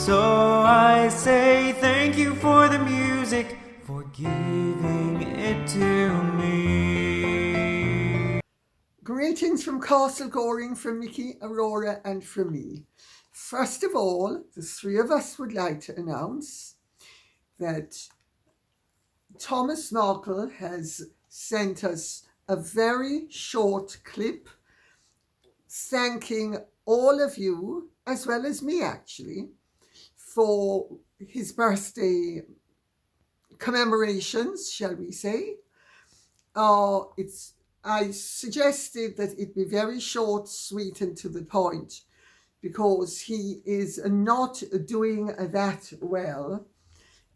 So I say thank you for the music, for giving it to me. Greetings from Castle Goring, from Mickey, Aurora and from me. First of all, the three of us would like to announce that Thomas Markle has sent us a very short clip thanking all of you, as well as me actually, for his birthday commemorations, shall we say. I suggested that it be very short, sweet and to the point, because he is not doing that well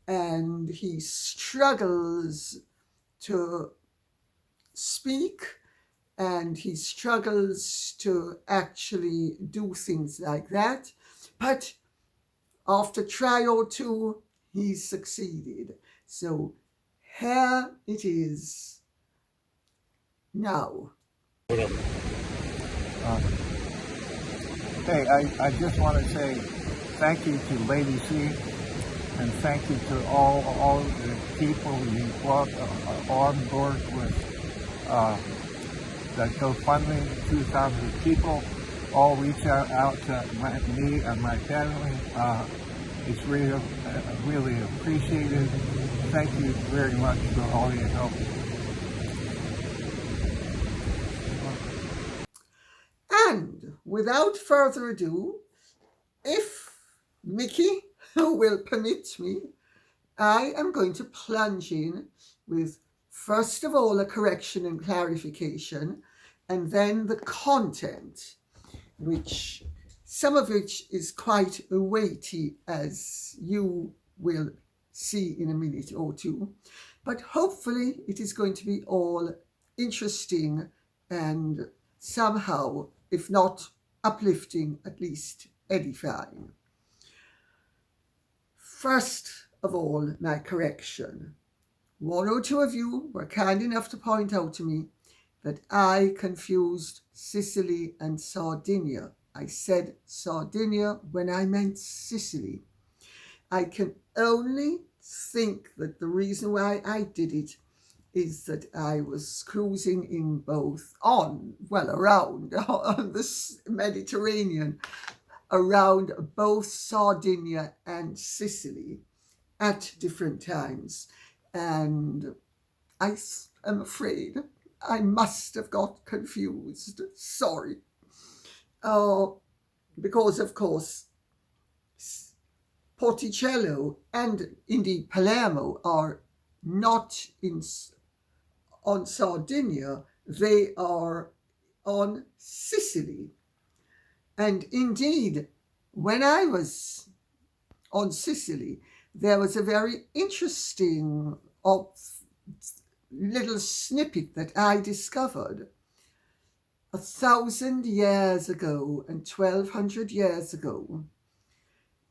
and he struggles to speak and he struggles to actually do things like that. But after try or two, he succeeded. So here it is now. Hey, I just want to say thank you to Lady C, and thank you to all the people you brought on board with the GoFundMe. 2,000 people all reach out to me and my family. It's really appreciated. Thank you very much for all your help. And without further ado, if Mickey will permit me, I am going to plunge in with, first of all, a correction and clarification, and then the content, some of which is quite weighty, as you will see in a minute or two. But hopefully it is going to be all interesting and somehow, if not uplifting, at least edifying. First of all, my correction. One or two of you were kind enough to point out to me that I confused Sicily and Sardinia. I said Sardinia when I meant Sicily. I can only think that the reason why I did it is that I was cruising around on the Mediterranean, around both Sardinia and Sicily at different times. And I am afraid I must have got confused. Sorry. Because, of course, Porticello and indeed Palermo are not on Sardinia, they are on Sicily. And indeed, when I was on Sicily, there was a very interesting little snippet that I discovered. 1,000 years ago and 1,200 years ago,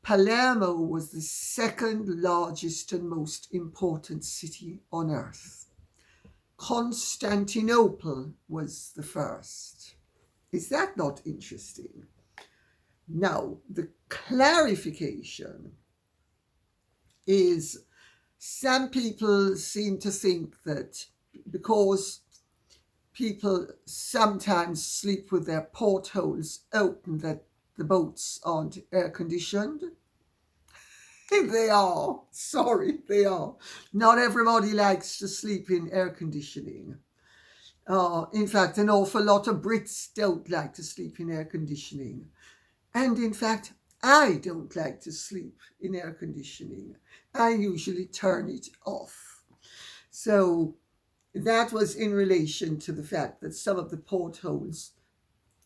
Palermo was the second largest and most important city on earth. Constantinople was the first. Is that not interesting? Now, the clarification is some people seem to think that because people sometimes sleep with their portholes open, that the boats aren't air-conditioned. They are. Sorry, they are. Not everybody likes to sleep in air conditioning. In fact, an awful lot of Brits don't like to sleep in air conditioning. And in fact, I don't like to sleep in air conditioning. I usually turn it off. So that was in relation to the fact that some of the portholes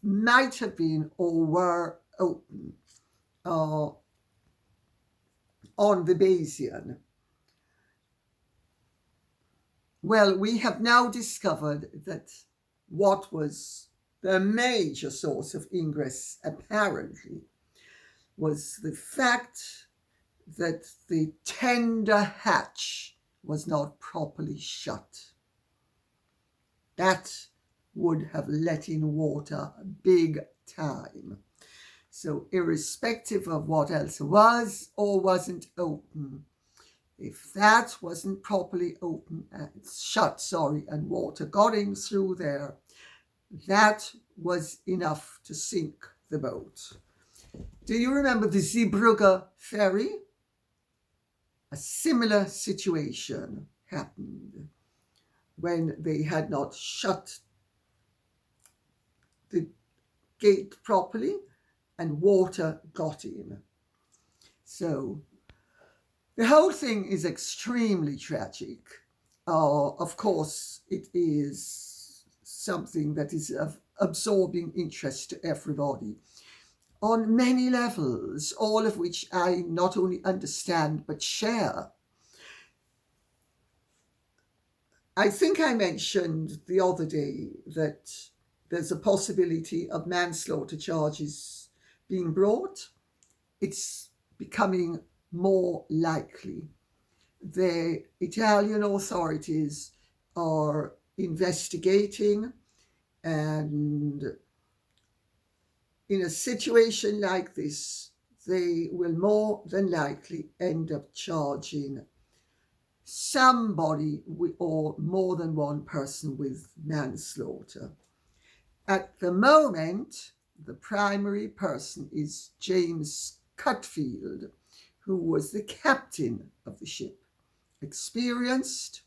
might have been or were open on the Bayesian. Well, we have now discovered that what was the major source of ingress apparently was the fact that the tender hatch was not properly shut. That would have let in water big time. So irrespective of what else was or wasn't open, if that wasn't properly open and shut, and water got in through there, that was enough to sink the boat. Do you remember the Zeebrugge ferry? A similar situation happened when they had not shut the gate properly and water got in. So the whole thing is extremely tragic. Of course, it is something that is of absorbing interest to everybody on many levels, all of which I not only understand but share. I think I mentioned the other day that there's a possibility of manslaughter charges being brought. It's becoming more likely. The Italian authorities are investigating, and in a situation like this, they will more than likely end up charging somebody or more than one person with manslaughter. At the moment, the primary person is James Cutfield, who was the captain of the ship, experienced.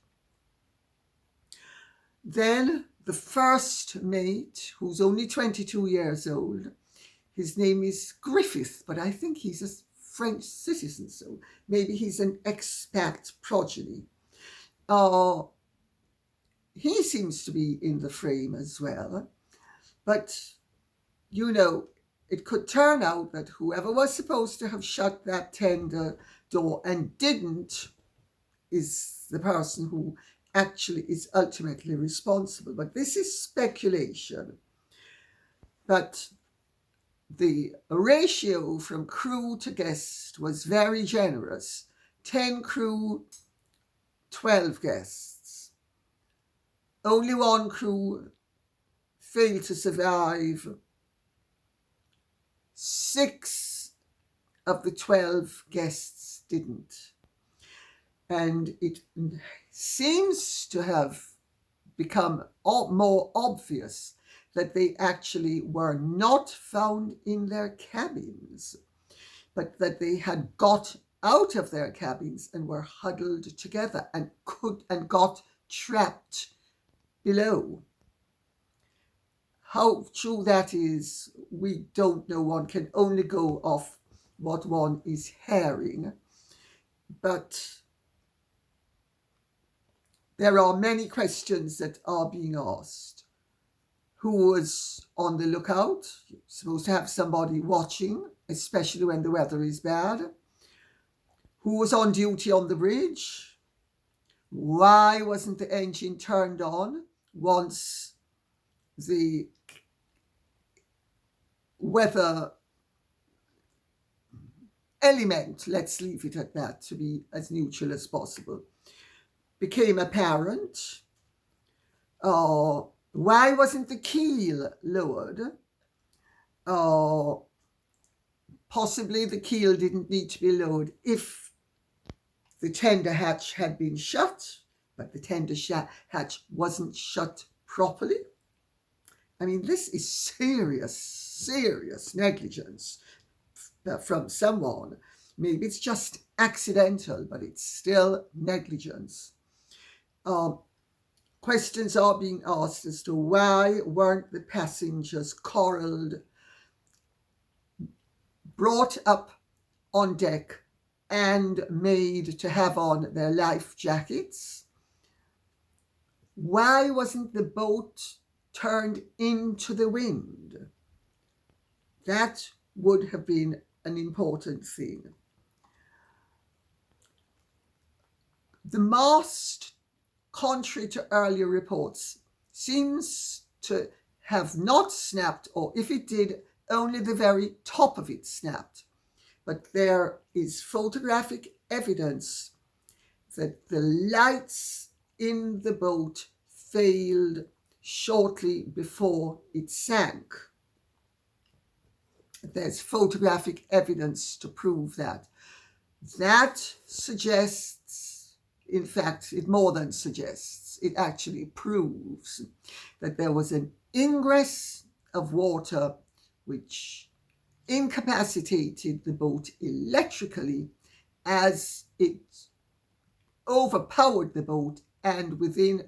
Then the first mate, who's only 22 years old, his name is Griffith, but I think he's a French citizen, so maybe he's an expat progeny. He seems to be in the frame as well. But, it could turn out that whoever was supposed to have shut that tender door and didn't is the person who actually is ultimately responsible. But this is speculation. But the ratio from crew to guest was very generous. 10 crew, 12 guests. Only one crew failed to survive. 6 of the 12 guests didn't. And it seems to have become more obvious that they actually were not found in their cabins, but that they had got out of their cabins and were huddled together and got trapped below. How true that is, we don't know. One can only go off what one is hearing. But there are many questions that are being asked. Who was on the lookout? You're supposed to have somebody watching, especially when the weather is bad. Who was on duty on the bridge? Why wasn't the engine turned on once the weather element, let's leave it at that to be as neutral as possible, became apparent? Why wasn't the keel lowered? Possibly the keel didn't need to be lowered if the tender hatch had been shut, but the tender hatch wasn't shut properly. I mean, this is serious negligence from someone. Maybe it's just accidental, but it's still negligence. Questions are being asked as to why weren't the passengers corralled, brought up on deck and made to have on their life jackets? Why wasn't the boat turned into the wind? That would have been an important thing. The mast, contrary to earlier reports, seems to have not snapped, or if it did, only the very top of it snapped. But there is photographic evidence that the lights in the boat failed shortly before it sank. There's photographic evidence to prove that. That suggests, in fact, it more than suggests, it actually proves that there was an ingress of water which incapacitated the boat electrically as it overpowered the boat, and within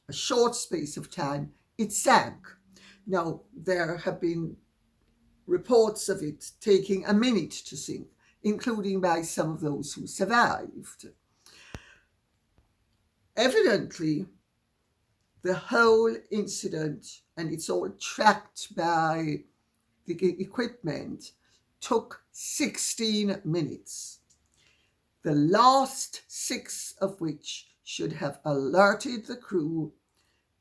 a short space of time it sank. Now, there have been reports of it taking a minute to sink, including by some of those who survived. Evidently, the whole incident, and it's all tracked by the equipment, took 16 minutes. The last 6 of which should have alerted the crew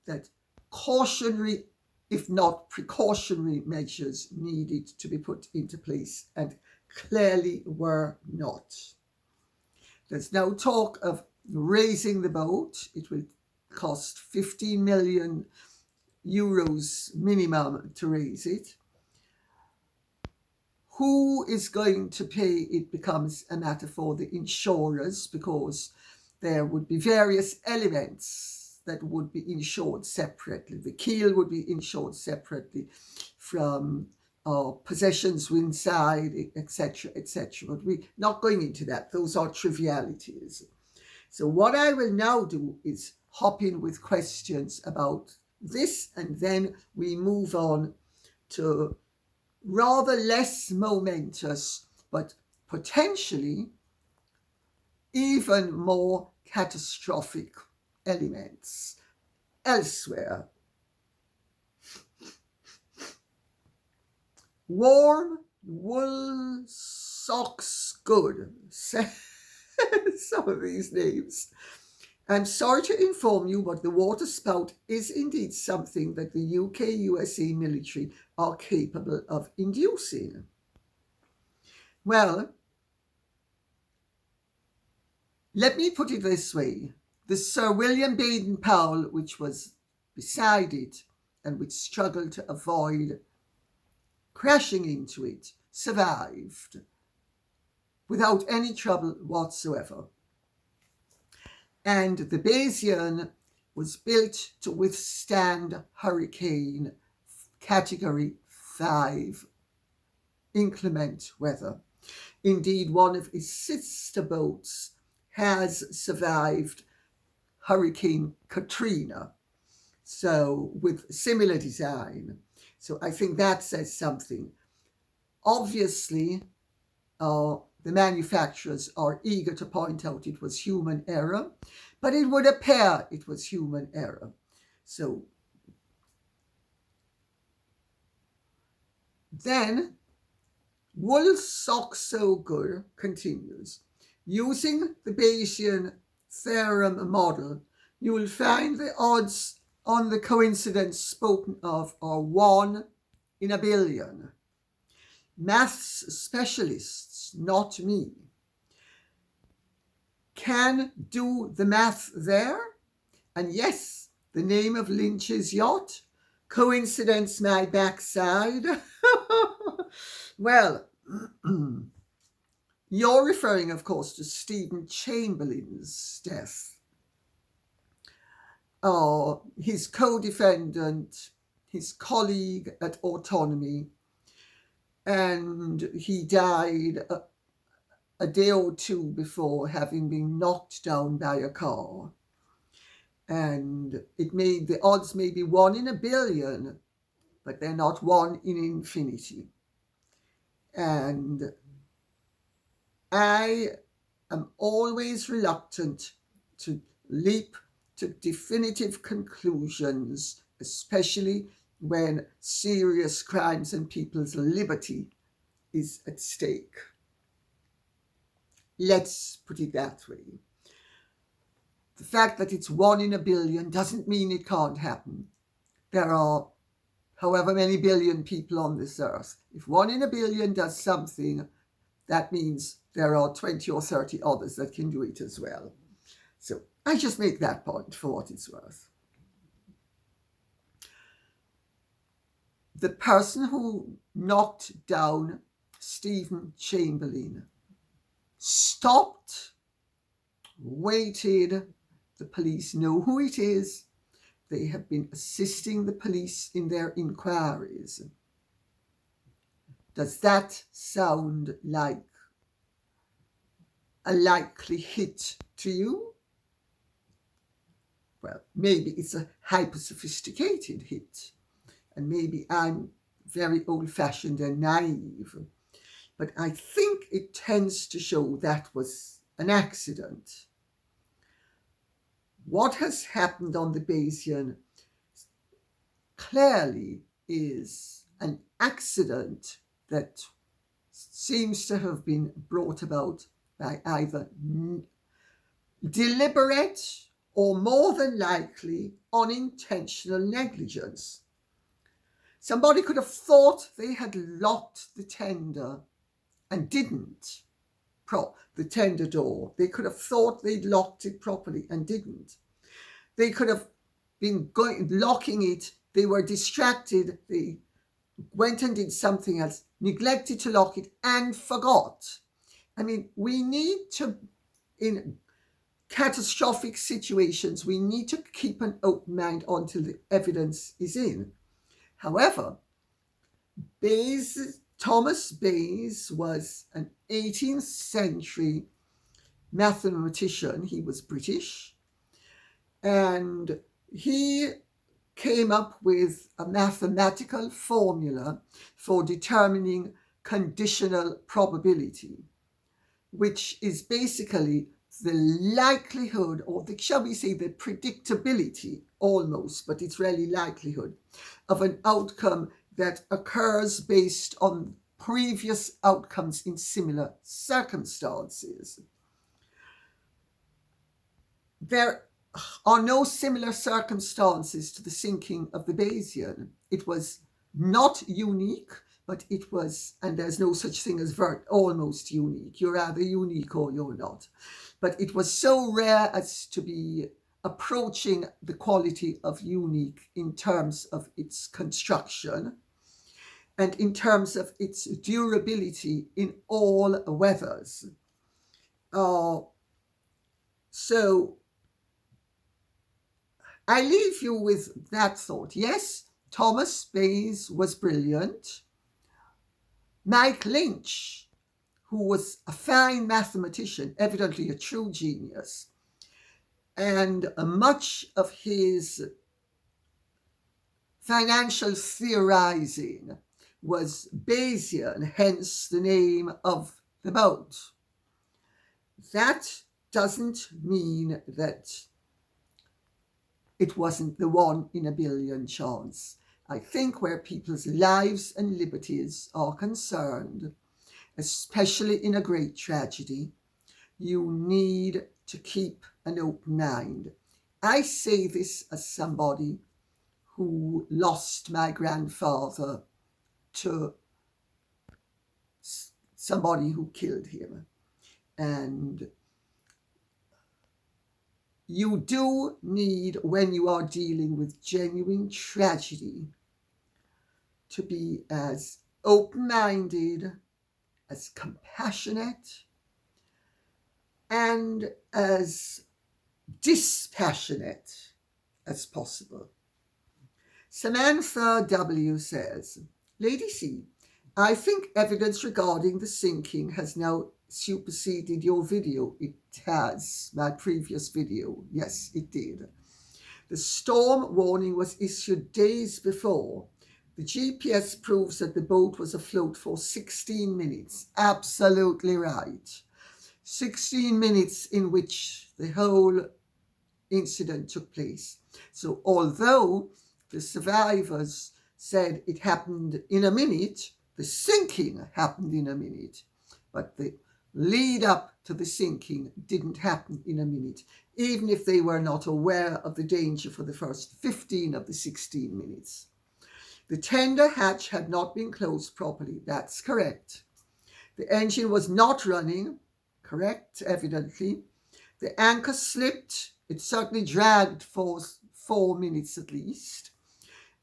that cautionary, if not precautionary, measures needed to be put into place, and clearly were not. There's now talk of raising the boat. It will cost 15 million euros minimum to raise it. Who is going to pay it becomes a matter for the insurers, because there would be various elements that would be insured separately. The keel would be insured separately from possessions inside, etc., etc. But we're not going into that. Those are trivialities. So what I will now do is hop in with questions about this, and then we move on to rather less momentous, but potentially even more catastrophic elements elsewhere. Warm wool socks good. Some of these names. I'm sorry to inform you, but the water spout is indeed something that the UK-USA military are capable of inducing. Well, let me put it this way. The Sir William Baden-Powell, which was beside it and which struggled to avoid crashing into it, survived without any trouble whatsoever. And the Bayesian was built to withstand hurricane category 5 inclement weather. Indeed, one of his sister boats has survived Hurricane Katrina, so with similar design. So I think that says something. Obviously, the manufacturers are eager to point out it was human error, but it would appear it was human error. So then, wool socks so good continues. Using the Bayesian theorem model, you will find the odds on the coincidence spoken of are 1 in a billion. Maths specialists, not me, can do the math there. And yes, the name of Lynch's yacht, coincidence my backside. Well, you're referring, of course, to Stephen Chamberlain's death. His co-defendant, his colleague at Autonomy, and he died a day or two before having been knocked down by a car. And it made the odds maybe 1 in a billion, but they're not 1 in infinity. And I am always reluctant to leap to definitive conclusions, especially when serious crimes and people's liberty is at stake. Let's put it that way. The fact that it's 1 in a billion doesn't mean it can't happen. There are however many billion people on this earth. If 1 in a billion does something, that means there are 20 or 30 others that can do it as well. So I just make that point for what it's worth. the person who knocked down Stephen Chamberlain stopped, waited. The police know who it is. They have been assisting the police in their inquiries. Does that sound like a likely hit to you? Well, maybe it's a hyper-sophisticated hit, and maybe I'm very old-fashioned and naive, but I think it tends to show that was an accident. What has happened on the Bayesian clearly is an accident that seems to have been brought about by either deliberate or, more than likely, unintentional negligence. Somebody could have thought they had locked the tender and didn't. The tender door. They could have thought they'd locked it properly and didn't. They could have been locking it. They were distracted. They went and did something else, neglected to lock it and forgot. I mean, we need to, in catastrophic situations, we need to keep an open mind until the evidence is in. However, Thomas Bayes was an 18th century mathematician. He was British, and he came up with a mathematical formula for determining conditional probability, which is basically the likelihood, or shall we say the predictability almost, but it's really likelihood of an outcome that occurs based on previous outcomes in similar circumstances. There are no similar circumstances to the sinking of the Bayesian. It was not unique, but it was, and there's no such thing as almost unique. You're either unique or you're not. But it was so rare as to be approaching the quality of unique in terms of its construction and in terms of its durability in all weathers. So I leave you with that thought. Yes, Thomas Bayes was brilliant. Mike Lynch, who was a fine mathematician, evidently a true genius, and much of his financial theorizing was Bayesian, hence the name of the boat. That doesn't mean that it wasn't the 1 in a billion chance. I think where people's lives and liberties are concerned, especially in a great tragedy, you need to keep an open mind. I say this as somebody who lost my grandfather to somebody who killed him. And you do need, when you are dealing with genuine tragedy, to be as open-minded, as compassionate, and as dispassionate as possible. Samantha W. says, Lady C, I think evidence regarding the sinking has now superseded your video. It has, my previous video. Yes, it did. The storm warning was issued days before. The GPS proves that the boat was afloat for 16 minutes. Absolutely right. 16 minutes in which the whole incident took place. So although the survivors said it happened in a minute, the sinking happened in a minute. But the lead up to the sinking didn't happen in a minute, even if they were not aware of the danger for the first 15 of the 16 minutes. The tender hatch had not been closed properly. That's correct. The engine was not running. Correct, evidently. The anchor slipped. It certainly dragged for 4 minutes at least.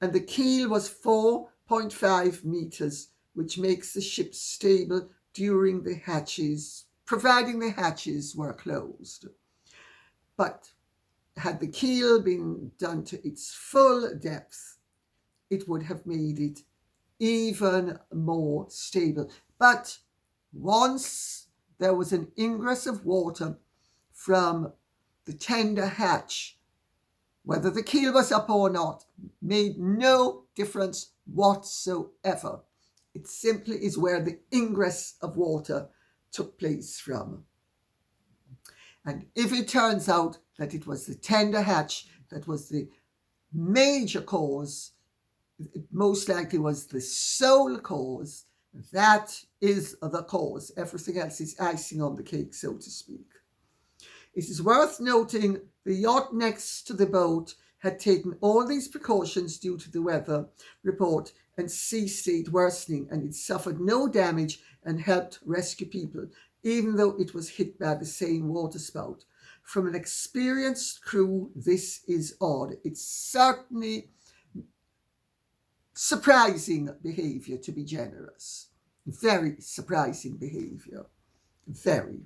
And the keel was 4 0.5 meters, which makes the ship stable during the hatches, providing the hatches were closed. But had the keel been done to its full depth, it would have made it even more stable. But once there was an ingress of water from the tender hatch, whether the keel was up or not made no difference whatsoever. It simply is where the ingress of water took place from. And if it turns out that it was the tender hatch that was the major cause, it most likely was the sole cause, that is the cause. Everything else is icing on the cake, so to speak. It is worth noting the yacht next to the boat had taken all these precautions due to the weather report and sea state worsening, and it suffered no damage and helped rescue people, even though it was hit by the same waterspout. From an experienced crew, this is odd. It's certainly surprising behavior, to be generous. Very surprising behavior. Very.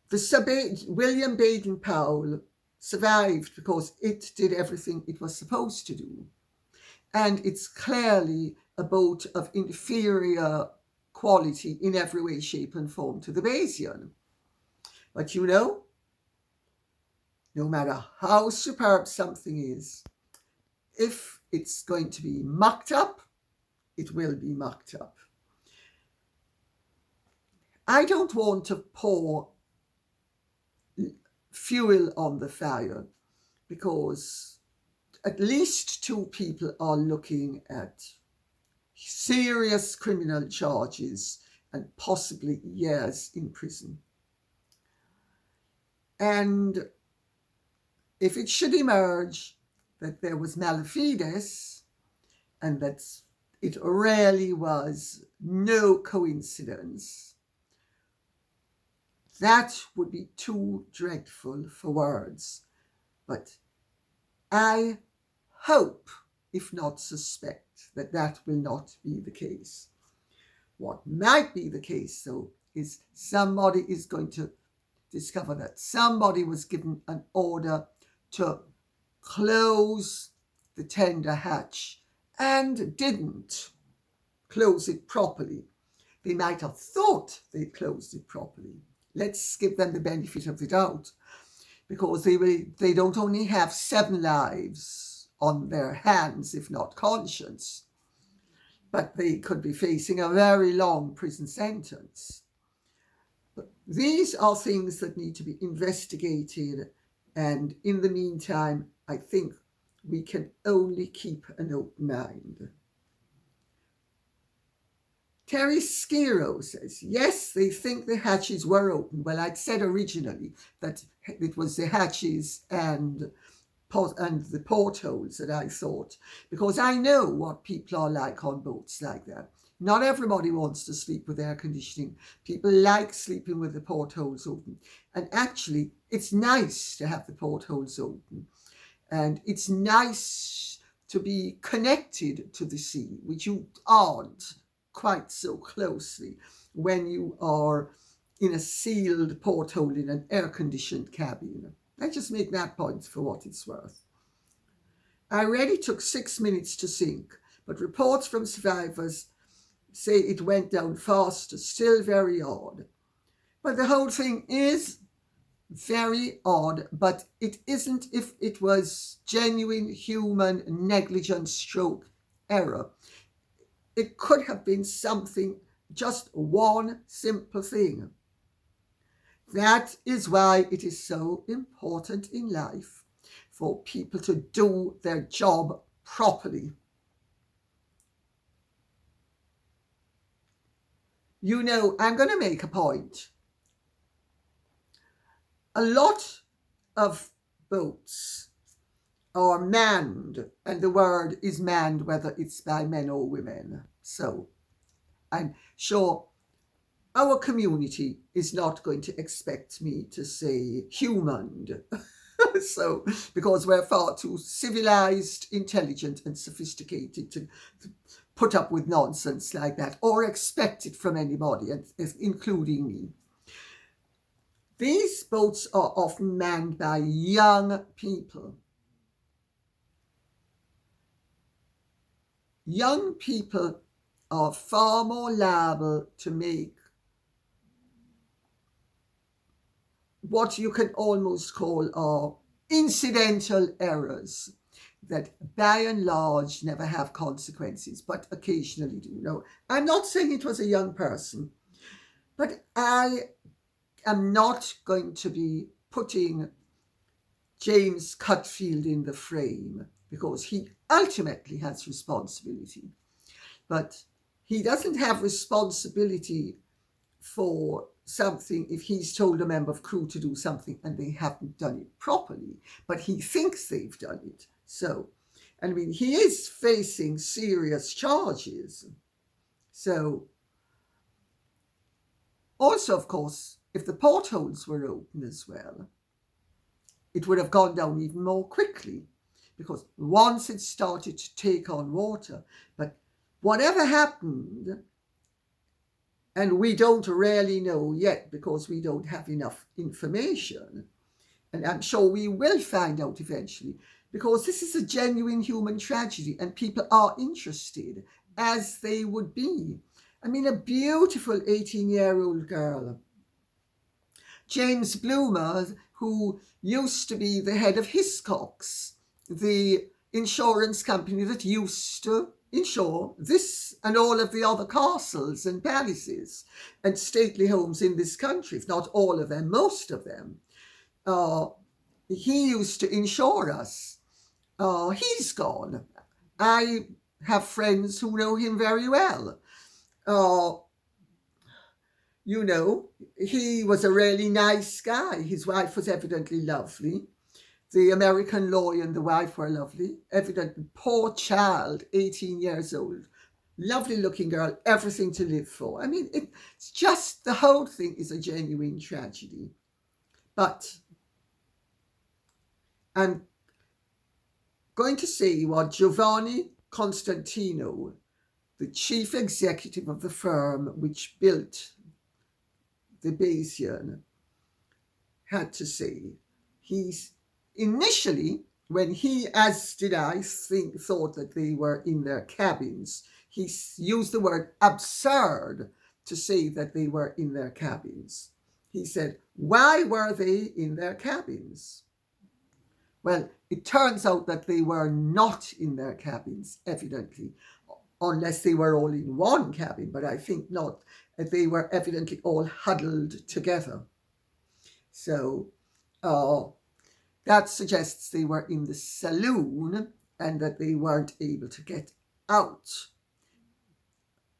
The Sir William Baden-Powell survived because it did everything it was supposed to do. And it's clearly a boat of inferior quality in every way, shape and form to the Bayesian. But you know, no matter how superb something is, if it's going to be mucked up, it will be mucked up. I don't want to pour fuel on the fire because at least 2 people are looking at serious criminal charges and possibly years in prison. And if it should emerge that there was malafidus and that it really was no coincidence, that would be too dreadful for words. But I hope, if not suspect, that that will not be the case. What might be the case, though, is somebody is going to discover that somebody was given an order to close the tender hatch and didn't close it properly. They might have thought they closed it properly. Let's give them the benefit of the doubt, because they don't only have 7 lives on their hands, if not conscience, but they could be facing a very long prison sentence. But these are things that need to be investigated, and in the meantime, I think we can only keep an open mind. Terry Skiro says, yes, they think the hatches were open. Well, I'd said originally that it was the hatches and the portholes that I thought, because I know what people are like on boats like that. Not everybody wants to sleep with air conditioning. People like sleeping with the portholes open. And actually, it's nice to have the portholes open. And it's nice to be connected to the sea, which you aren't quite so closely when you are in a sealed porthole in an air-conditioned cabin. I just make that point for what it's worth. I already took 6 minutes to sink, but reports from survivors say it went down faster, still very odd. But the whole thing is very odd, but it isn't if it was genuine human negligence stroke error. It could have been something, just one simple thing. That is why it is so important in life for people to do their job properly. You know, I'm going to make a point. A lot of boats are manned, and the word is manned whether it's by men or women. So I'm sure our community is not going to expect me to say humaned. So, because we're far too civilized, intelligent, and sophisticated to put up with nonsense like that or expect it from anybody, including me. These boats are often manned by young people. Young people are far more liable to make what you can almost call incidental errors that by and large never have consequences, but occasionally do. No, I'm not saying it was a young person, but I am not going to be putting James Cutfield in the frame because he ultimately has responsibility. But he doesn't have responsibility for something if he's told a member of crew to do something and they haven't done it properly, but he thinks they've done it. So, I mean, he is facing serious charges. So, also, of course, if the portholes were open as well, it would have gone down even more quickly because once it started to take on water, but whatever happened, and we don't really know yet because we don't have enough information, and I'm sure we will find out eventually, because this is a genuine human tragedy and people are interested, as they would be. I mean, a beautiful 18-year-old girl, James Bloomer, who used to be the head of Hiscox, the insurance company that used to insure this and all of the other castles and palaces and stately homes in this country, if not all of them, most of them. He used to insure us. He's gone. I have friends who know him very well. You know, he was a really nice guy. His wife was evidently lovely. The American lawyer and the wife were lovely. Evidently, poor child, 18 years old. Lovely looking girl, everything to live for. I mean, it's just, the whole thing is a genuine tragedy. But I'm going to say what Giovanni Costantino, the chief executive of the firm which built the Bayesian, had to say. He's initially, when he, as did I, thought that they were in their cabins, he used the word absurd to say that they were in their cabins. He said, why were they in their cabins? Well, it turns out that they were not in their cabins, evidently, unless they were all in one cabin, but I think not. They were evidently all huddled together. So that suggests they were in the saloon and that they weren't able to get out,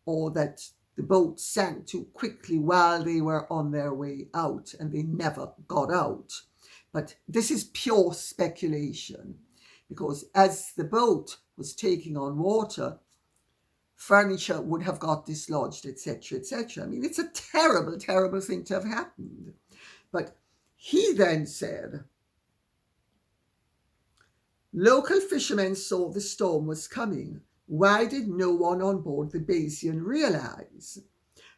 or that the boat sank too quickly while they were on their way out and they never got out. But this is pure speculation, because as the boat was taking on water, furniture would have got dislodged, etc., etc. I mean, it's a terrible, terrible thing to have happened. But he then said, local fishermen saw the storm was coming. Why did no one on board the Bayesian realize?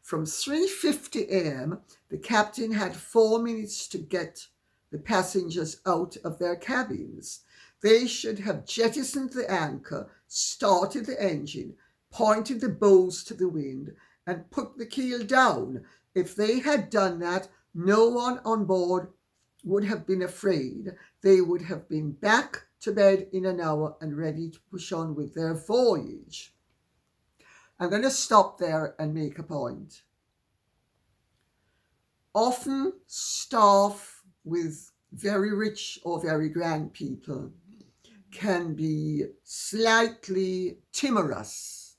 From 3:50 a.m., the captain had 4 minutes to get the passengers out of their cabins. They should have jettisoned the anchor, started the engine, pointed the bows to the wind, and put the keel down. If they had done that, no one on board would have been afraid. They would have been back to bed in an hour and ready to push on with their voyage. I'm going to stop there and make a point. Often staff with very rich or very grand people can be slightly timorous,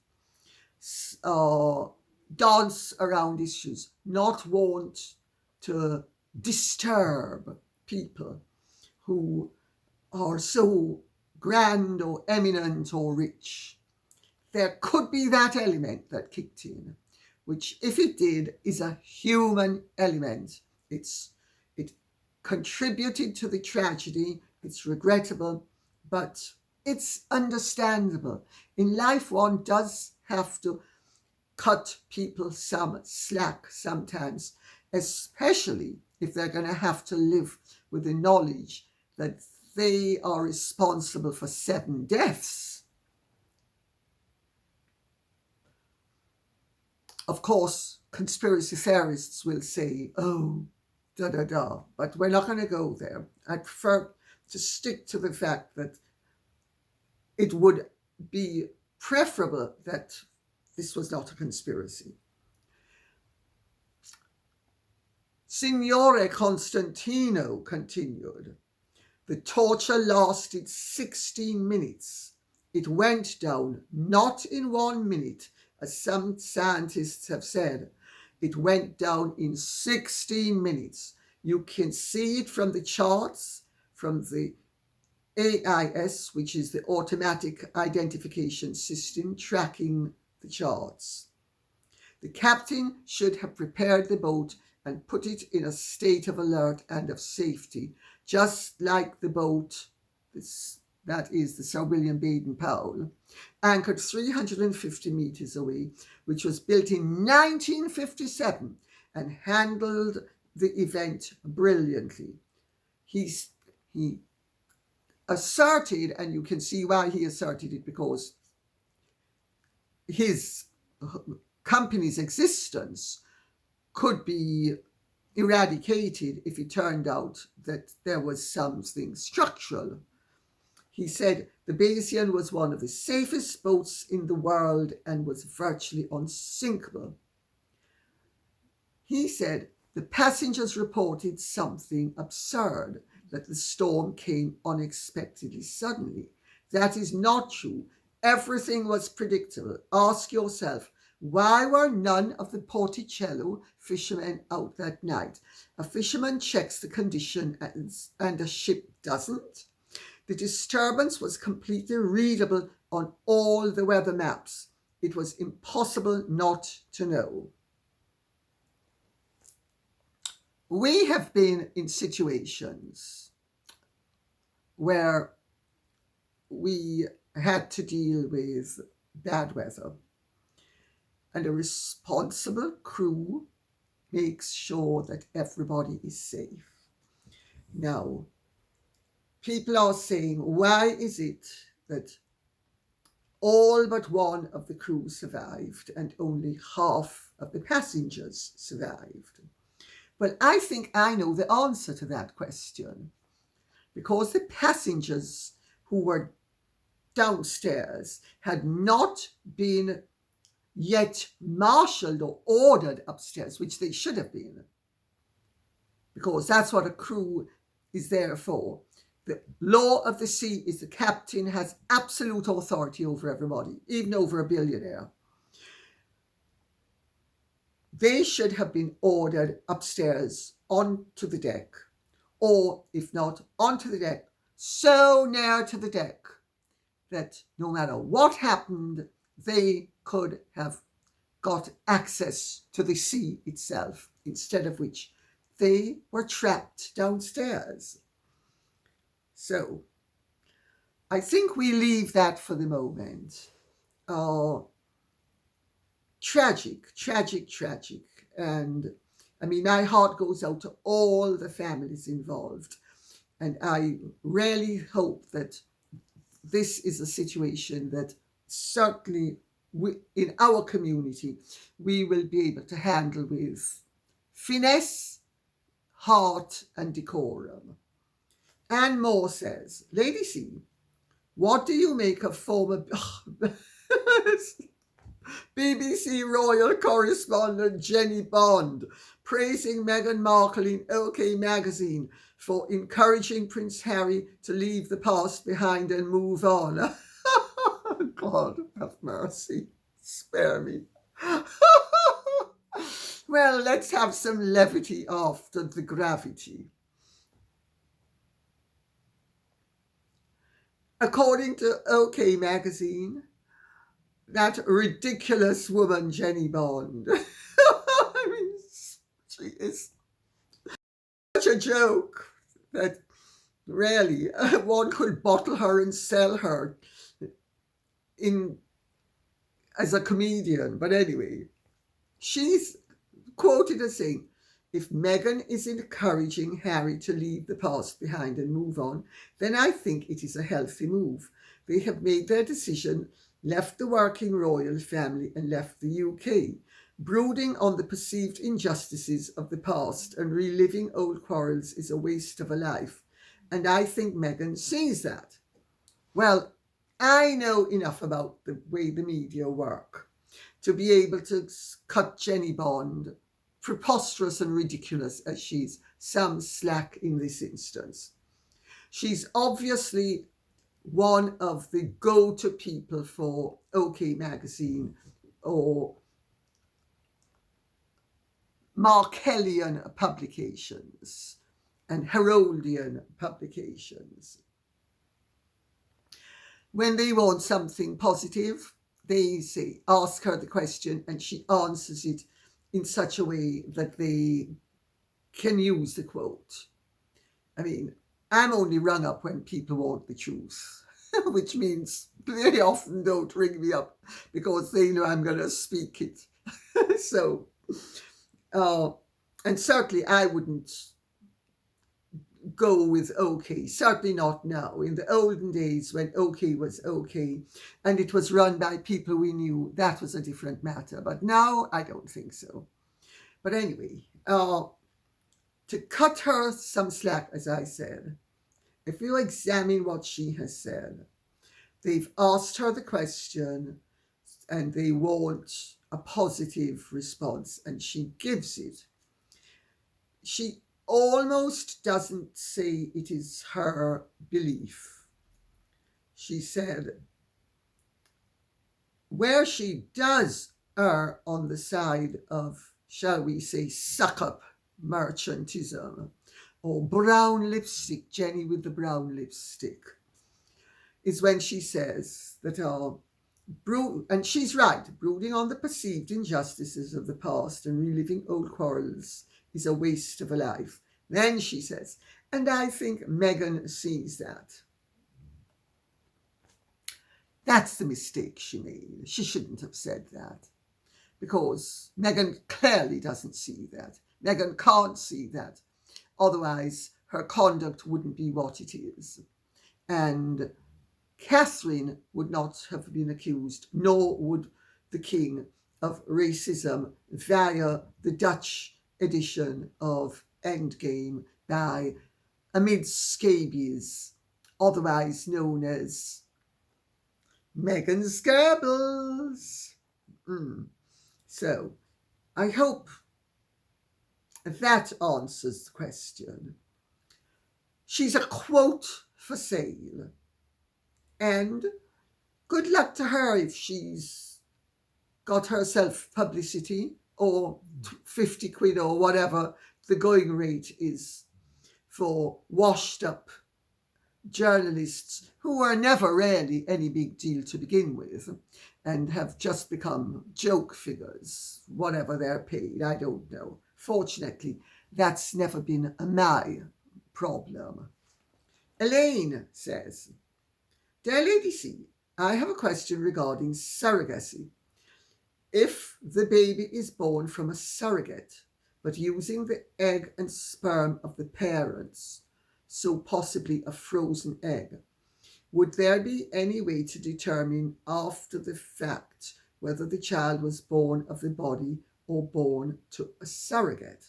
dance around issues, not want to disturb people who are so grand or eminent or rich. There could be that element that kicked in, which, if it did, is a human element. It contributed to the tragedy. It's regrettable, but it's understandable. In life, one does have to cut people some slack sometimes, especially if they're going to have to live with the knowledge that they are responsible for 7 deaths. Of course, conspiracy theorists will say, oh, but we're not going to go there. I prefer to stick to the fact that it would be preferable that this was not a conspiracy. Signore Costantino continued, the torture lasted 16 minutes. It went down not in 1 minute, as some scientists have said. It went down in 16 minutes. You can see it from the charts, from the AIS, which is the automatic identification system tracking the charts. The captain should have prepared the boat and put it in a state of alert and of safety, just like the boat, that is the Sir William Baden-Powell, anchored 350 meters away, which was built in 1957 and handled the event brilliantly. He asserted, and you can see why he asserted it, because his company's existence could be eradicated if it turned out that there was something structural. He said the Bayesian was one of the safest boats in the world and was virtually unsinkable. He said the passengers reported something absurd, that the storm came unexpectedly suddenly. That is not true. Everything was predictable. Ask yourself, why were none of the Porticello fishermen out that night? A fisherman checks the condition and a ship doesn't. The disturbance was completely readable on all the weather maps. It was impossible not to know. We have been in situations where we had to deal with bad weather, and a responsible crew makes sure that everybody is safe. Now, people are saying, why is it that all but one of the crew survived and only half of the passengers survived? Well, I think I know the answer to that question, because the passengers who were downstairs had not been yet marshalled or ordered upstairs, which they should have been, because that's what a crew is there for. The law of the sea is the captain has absolute authority over everybody, even over a billionaire. They should have been ordered upstairs onto the deck, or if not onto the deck, so near to the deck that no matter what happened, they could have got access to the sea itself, instead of which they were trapped downstairs. So I think we leave that for the moment. Tragic. And I mean, my heart goes out to all the families involved. And I really hope that this is a situation that certainly in our community, we will be able to handle with finesse, heart, and decorum. Anne Moore says, Lady C, what do you make of former BBC Royal Correspondent Jenny Bond praising Meghan Markle in OK Magazine for encouraging Prince Harry to leave the past behind and move on? God have mercy, spare me. Well, let's have some levity after the gravity. According to OK Magazine, that ridiculous woman, Jenny Bond, I mean, she is such a joke. that really one could bottle her and sell her as a comedian. But anyway, she's quoted as saying, if Meghan is encouraging Harry to leave the past behind and move on, then I think it is a healthy move. They have made their decision, left the working royal family and left the UK. Brooding on the perceived injustices of the past and reliving old quarrels is a waste of a life. And I think Meghan sees that. Well, I know enough about the way the media work to be able to cut Jenny Bond, preposterous and ridiculous as she's, some slack in this instance. She's obviously one of the go-to people for OK magazine or Markelian publications and Heroldian publications. When they want something positive, they say, ask her the question, and she answers it in such a way that they can use the quote. I mean, I'm only rung up when people want the truth, which means very often don't ring me up because they know I'm going to speak it. So, and certainly I wouldn't go with OK, certainly not now. In the olden days when OK was OK and it was run by people we knew, that was a different matter. But now I don't think so. But anyway, to cut her some slack, as I said, if you examine what she has said, they've asked her the question and they want a positive response, and she gives it. She almost doesn't say it is her belief. She said, where she does err on the side of, shall we say, suck-up merchantism, or brown lipstick, Jenny with the brown lipstick, is when she says that and she's right, brooding on the perceived injustices of the past and reliving old quarrels is a waste of a life. Then she says, and I think Meghan sees that. That's the mistake she made. She shouldn't have said that, because Meghan clearly doesn't see that. Meghan can't see that. Otherwise, her conduct wouldn't be what it is. And Catherine would not have been accused, nor would the king, of racism via the Dutch edition of Endgame by Amid Scabies, otherwise known as Meghan's Goebbels. So I hope that answers the question. She's a quote for sale. And good luck to her if she's got herself publicity, or 50 quid or whatever the going rate is for washed up journalists who are never really any big deal to begin with and have just become joke figures, whatever they're paid, I don't know. Fortunately, that's never been my problem. Elaine says, Dear Lady C, I have a question regarding surrogacy. If the baby is born from a surrogate, but using the egg and sperm of the parents, so possibly a frozen egg, would there be any way to determine after the fact whether the child was born of the body or born to a surrogate?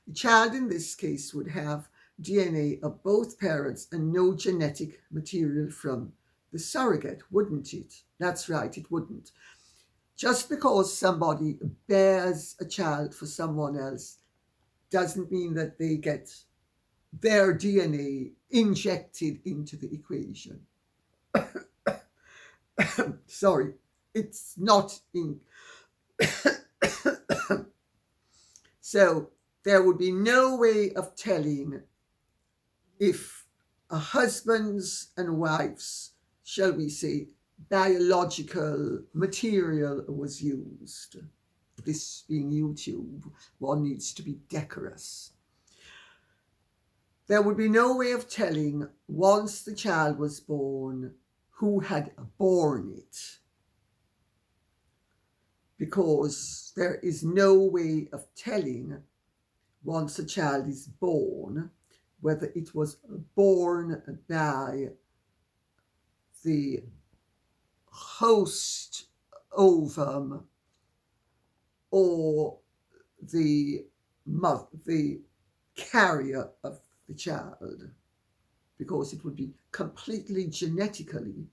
The child in this case would have DNA of both parents and no genetic material from the surrogate, wouldn't it? That's right, it wouldn't. Just because somebody bears a child for someone else doesn't mean that they get their DNA injected into the equation. Sorry, it's not in. So there would be no way of telling if a husband's and wife's, shall we say, biological material was used. This being YouTube, one needs to be decorous. There would be no way of telling, once the child was born, who had borne it, because there is no way of telling, once a child is born, whether it was born by the host ovum or the carrier of the child, because it would be completely genetically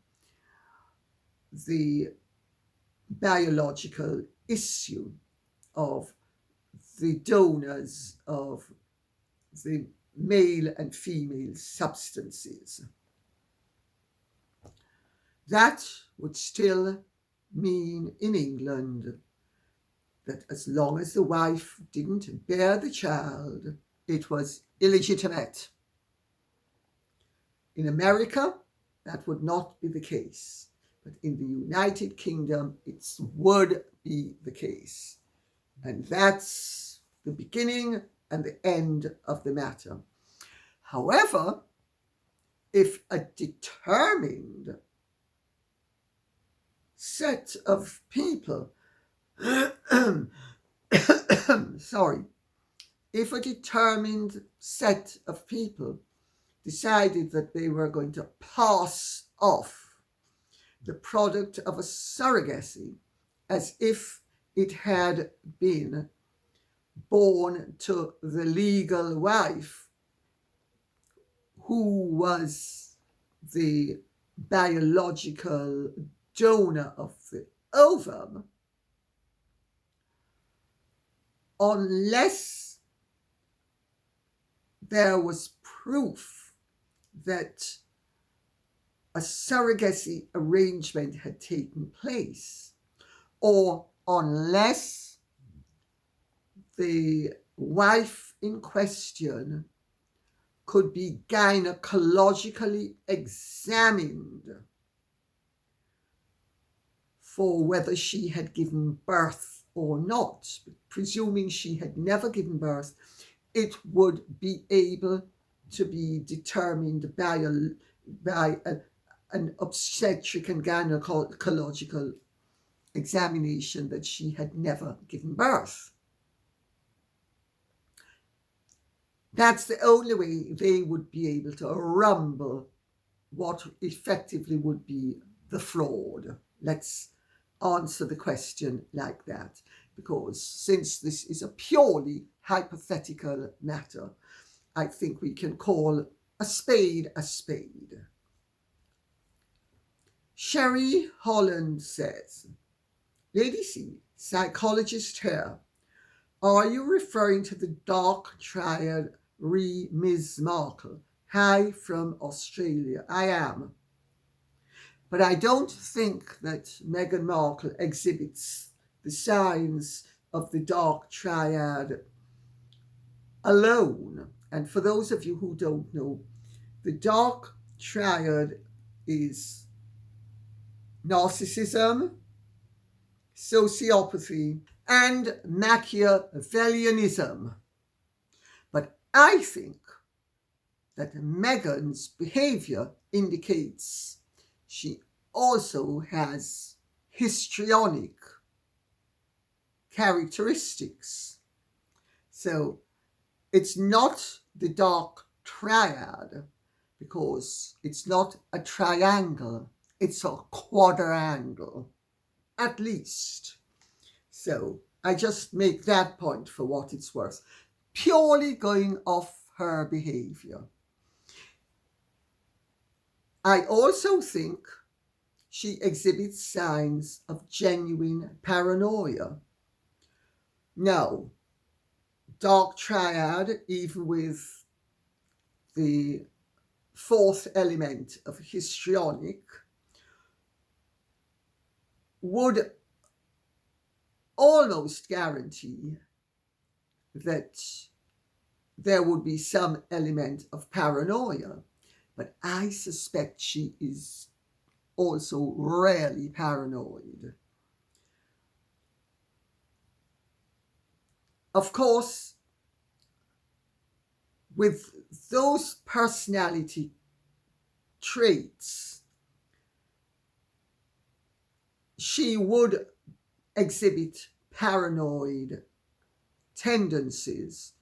the biological issue of the donors of the male and female substances. That would still mean in England that as long as the wife didn't bear the child, it was illegitimate. In America, that would not be the case, but in the United Kingdom, it would be the case. And that's the beginning and the end of the matter. However, if a determined set of people if a determined set of people decided that they were going to pass off the product of a surrogacy as if it had been born to the legal wife, who was the biological donor of the ovum, unless there was proof that a surrogacy arrangement had taken place, or unless the wife in question could be gynecologically examined for whether she had given birth or not. Presuming she had never given birth, it would be able to be determined by an obstetric and gynecological examination that she had never given birth. That's the only way they would be able to rumble what effectively would be the fraud. Let's answer the question like that, because since this is a purely hypothetical matter, I think we can call a spade a spade. Sherry Holland says, Lady C, psychologist here, are you referring to the Dark Triad re Ms. Markle? Hi from Australia. I am. But I don't think that Meghan Markle exhibits the signs of the Dark Triad alone. And for those of you who don't know, the Dark Triad is narcissism, sociopathy, and Machiavellianism. But I think that Meghan's behavior indicates she also has histrionic characteristics. So it's not the Dark Triad because it's not a triangle, it's a quadrangle, at least. So I just make that point for what it's worth, purely going off her behavior. I also think she exhibits signs of genuine paranoia. Now, Dark Triad, even with the fourth element of histrionic, would almost guarantee that there would be some element of paranoia. But I suspect she is also rarely paranoid. Of course, with those personality traits, she would exhibit paranoid tendencies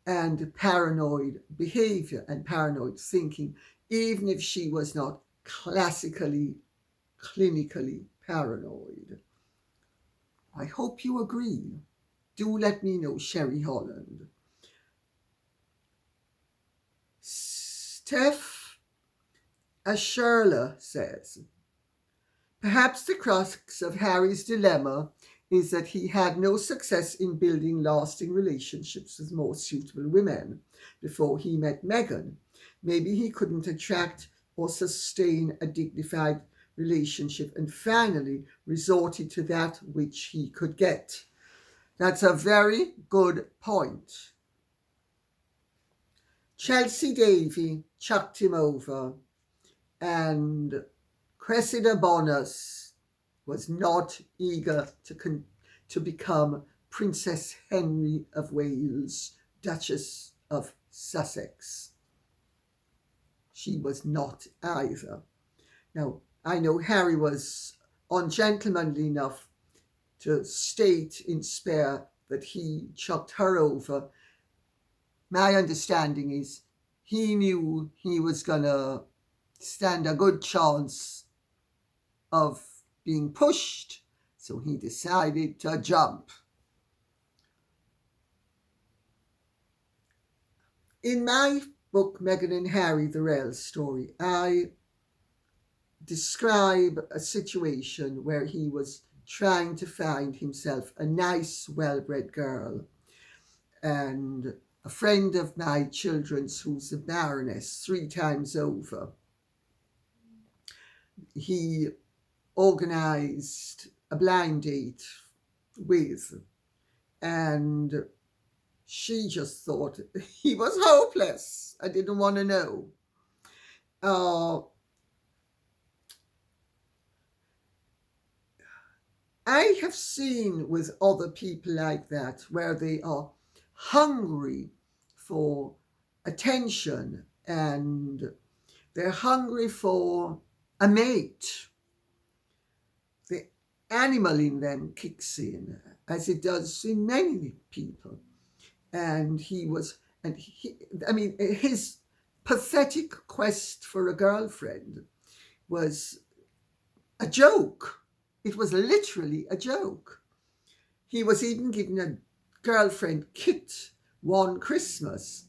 and paranoid behavior and paranoid thinking, even if she was not classically, clinically paranoid. I hope you agree. Do let me know, Sherry Holland. Steph Asherla says, perhaps the crux of Harry's dilemma is that he had no success in building lasting relationships with more suitable women before he met Meghan. Maybe he couldn't attract or sustain a dignified relationship and finally resorted to that which he could get. That's a very good point. Chelsea Davy chucked him over, and Cressida Bonus was not eager to become Princess Henry of Wales, Duchess of Sussex. She was not either. Now, I know Harry was ungentlemanly enough to state in spare that he chucked her over. My understanding is he knew he was going to stand a good chance of being pushed, so he decided to jump. In my book, Meghan and Harry, the Real Story, I describe a situation where he was trying to find himself a nice, well-bred girl. And a friend of my children's, who's a baroness 3 times over, he organised a blind date with, and she just thought he was hopeless. I didn't want to know. I have seen with other people like that, where they are hungry for attention and they're hungry for a mate. The animal in them kicks in, as it does in many people. And his pathetic quest for a girlfriend was a joke. It was literally a joke. He was even given a girlfriend kit one Christmas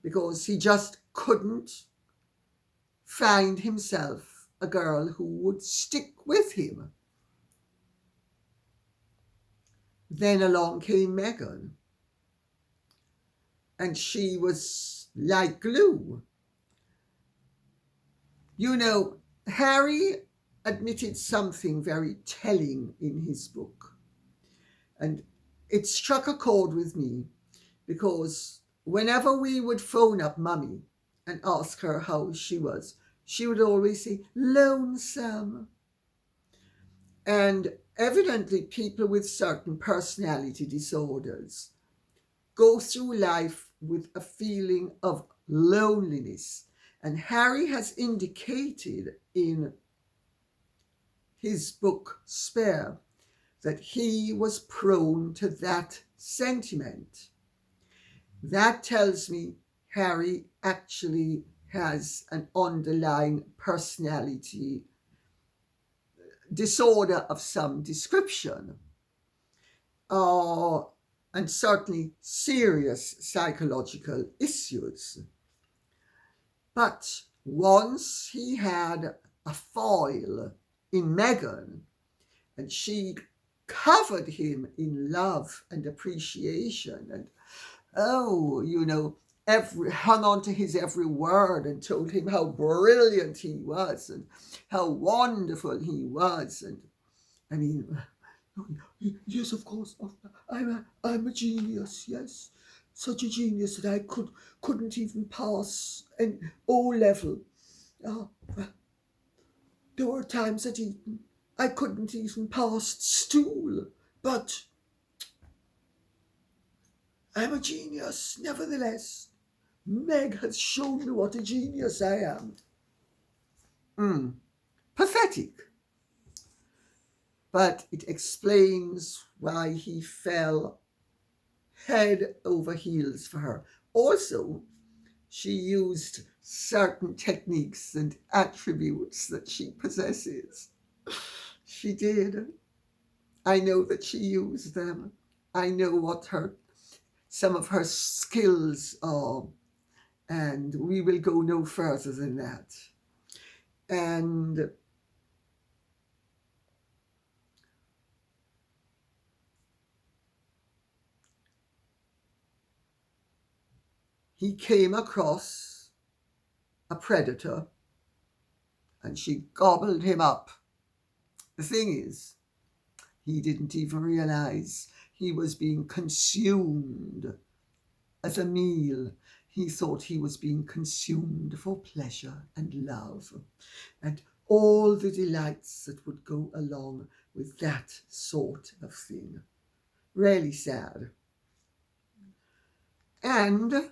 because he just couldn't find himself a girl who would stick with him. Then along came Meghan, and she was like glue. You know, Harry admitted something very telling in his book, and it struck a chord with me because whenever we would phone up Mummy and ask her how she was, she would always say, lonesome. And evidently people with certain personality disorders go through life with a feeling of loneliness. And Harry has indicated in his book Spare that he was prone to that sentiment. That tells me Harry actually has an underlying personality disorder of some description, and certainly serious psychological issues. But once he had a foil in Meghan, and she covered him in love and appreciation, and hung on to his every word and told him how brilliant he was and how wonderful he was. And I mean, yes, of course, I'm a genius, yes. Such a genius that I couldn't even pass an O-level. There were times at Eton I couldn't even pass stool, but I'm a genius, nevertheless. Meg has shown me what a genius I am. Pathetic. But it explains why he fell head over heels for her. Also, she used certain techniques and attributes that she possesses. She did. I know that she used them. I know what some of her skills are. And we will go no further than that. And he came across a predator and she gobbled him up. The thing is, he didn't even realize he was being consumed as a meal. He thought he was being consumed for pleasure and love and all the delights that would go along with that sort of thing. Really sad. And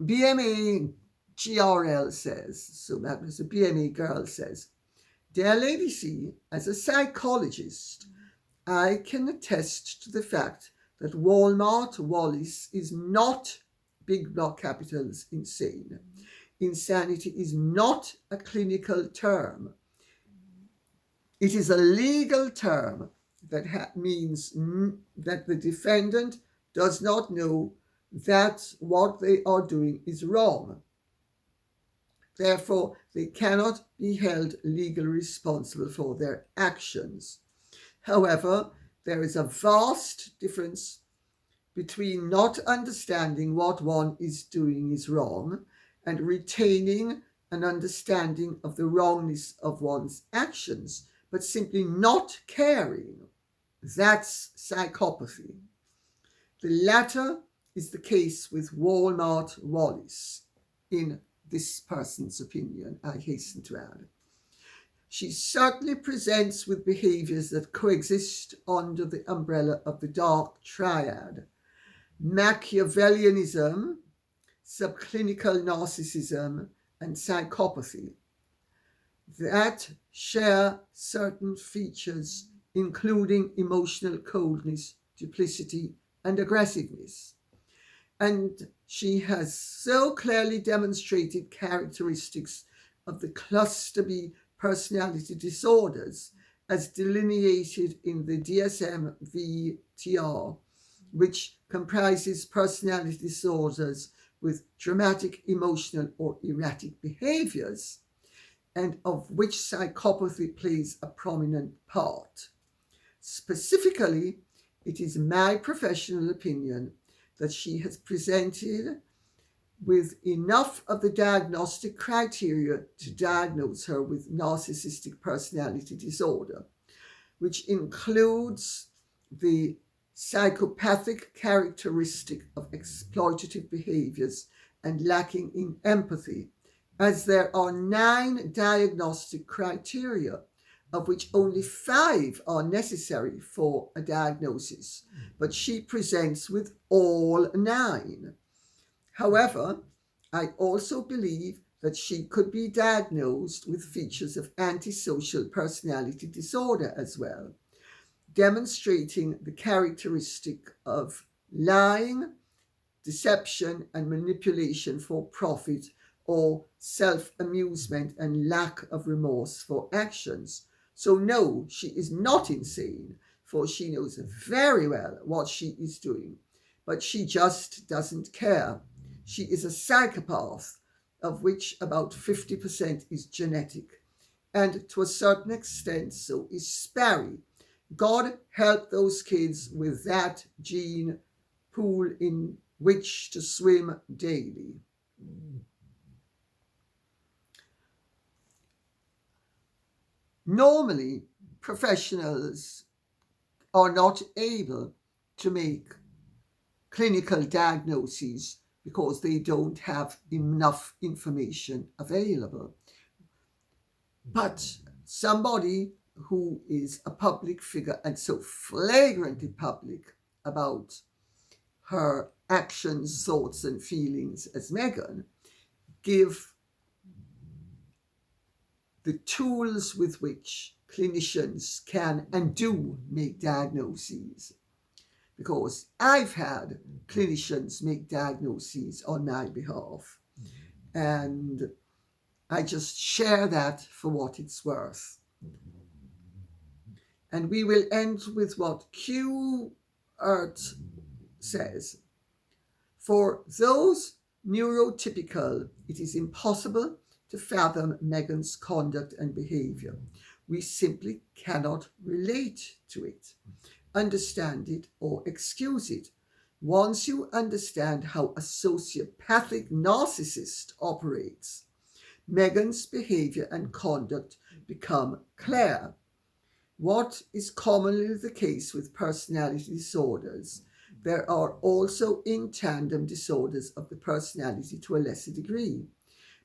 BMA GRL says, so that was a BMA girl says, "Dear Lady C, as a psychologist, I can attest to the fact that Walmart Wallace is not, big block capitals, insane. Insanity is not a clinical term. It is a legal term that means that the defendant does not know that what they are doing is wrong. Therefore, they cannot be held legally responsible for their actions. However, there is a vast difference between not understanding what one is doing is wrong and retaining an understanding of the wrongness of one's actions, but simply not caring. That's psychopathy. The latter is the case with Walmart Wallace, in this person's opinion, I hasten to add. She certainly presents with behaviours that coexist under the umbrella of the Dark Triad: Machiavellianism, subclinical narcissism, and psychopathy, that share certain features, including emotional coldness, duplicity, and aggressiveness. And she has so clearly demonstrated characteristics of the cluster B personality disorders as delineated in the DSM-VTR, which comprises personality disorders with dramatic, emotional, or erratic behaviors, and of which psychopathy plays a prominent part. Specifically, it is my professional opinion that she has presented with enough of the diagnostic criteria to diagnose her with narcissistic personality disorder, which includes the psychopathic characteristic of exploitative behaviors and lacking in empathy, as there are 9 diagnostic criteria, of which only 5 are necessary for a diagnosis, but she presents with all 9. However, I also believe that she could be diagnosed with features of antisocial personality disorder as well, demonstrating the characteristic of lying, deception, and manipulation for profit, or self-amusement and lack of remorse for actions. So no, she is not insane, for she knows very well what she is doing, but she just doesn't care. She is a psychopath, of which about 50% is genetic, and to a certain extent so is Sparry. God help those kids with that gene pool in which to swim daily. Normally, professionals are not able to make clinical diagnoses because they don't have enough information available. But somebody who is a public figure and so flagrantly public about her actions, thoughts and feelings as Meghan, give the tools with which clinicians can and do make diagnoses. Because I've had clinicians make diagnoses on my behalf, and I just share that for what it's worth. And we will end with what Q Art says. For those neurotypical, it is impossible to fathom Meghan's conduct and behaviour. We simply cannot relate to it, understand it, or excuse it. Once you understand how a sociopathic narcissist operates, Meghan's behaviour and conduct become clear. What is commonly the case with personality disorders, there are also in tandem disorders of the personality to a lesser degree,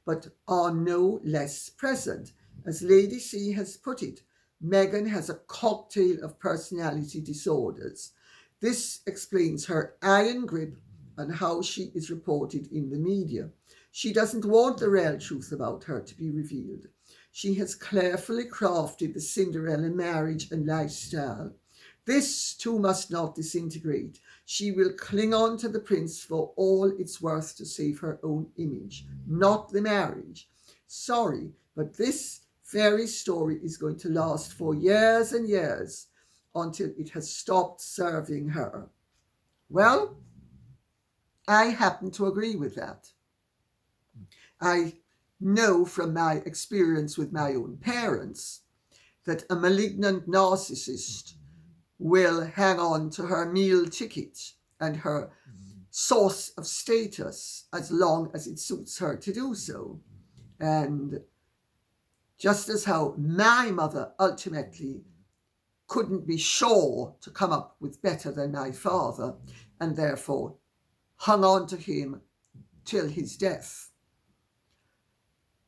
but are no less present. As Lady C has put it, Meghan has a cocktail of personality disorders. This explains her iron grip on how she is reported in the media. She doesn't want the real truth about her to be revealed. She has carefully crafted the Cinderella marriage and lifestyle. This too must not disintegrate. She will cling on to the prince for all it's worth to save her own image, not the marriage. Sorry, but this fairy story is going to last for years and years until it has stopped serving her. Well, I happen to agree with that. I know from my experience with my own parents that a malignant narcissist will hang on to her meal ticket and her source of status as long as it suits her to do so. And just as how my mother ultimately couldn't be sure to come up with better than my father, and therefore hung on to him till his death,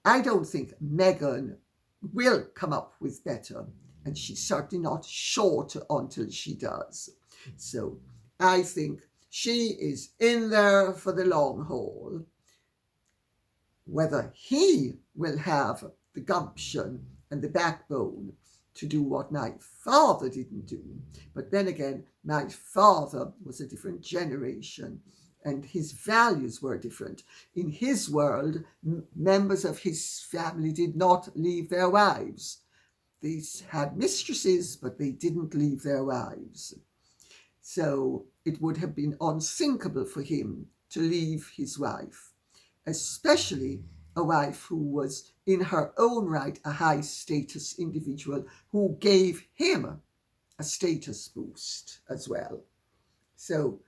I don't think Meghan will come up with better, and she's certainly not sure to until she does. So I think she is in there for the long haul. Whether he will have the gumption and the backbone to do what my father didn't do, but then again, my father was a different generation and his values were different. In his world, members of his family did not leave their wives. They had mistresses, but they didn't leave their wives. So it would have been unthinkable for him to leave his wife, especially a wife who was in her own right a high status individual who gave him a status boost as well. So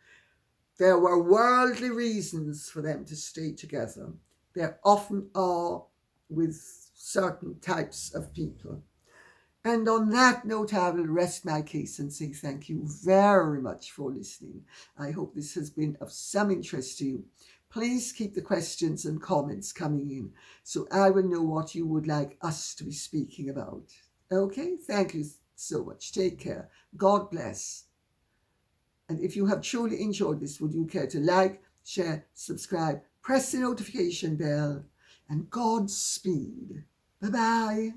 there were worldly reasons for them to stay together. There often are with certain types of people. And on that note, I will rest my case and say thank you very much for listening. I hope this has been of some interest to you. Please keep the questions and comments coming in so I will know what you would like us to be speaking about. Okay, thank you so much. Take care. God bless. And if you have truly enjoyed this, would you care to like, share, subscribe, press the notification bell, and Godspeed. Bye-bye.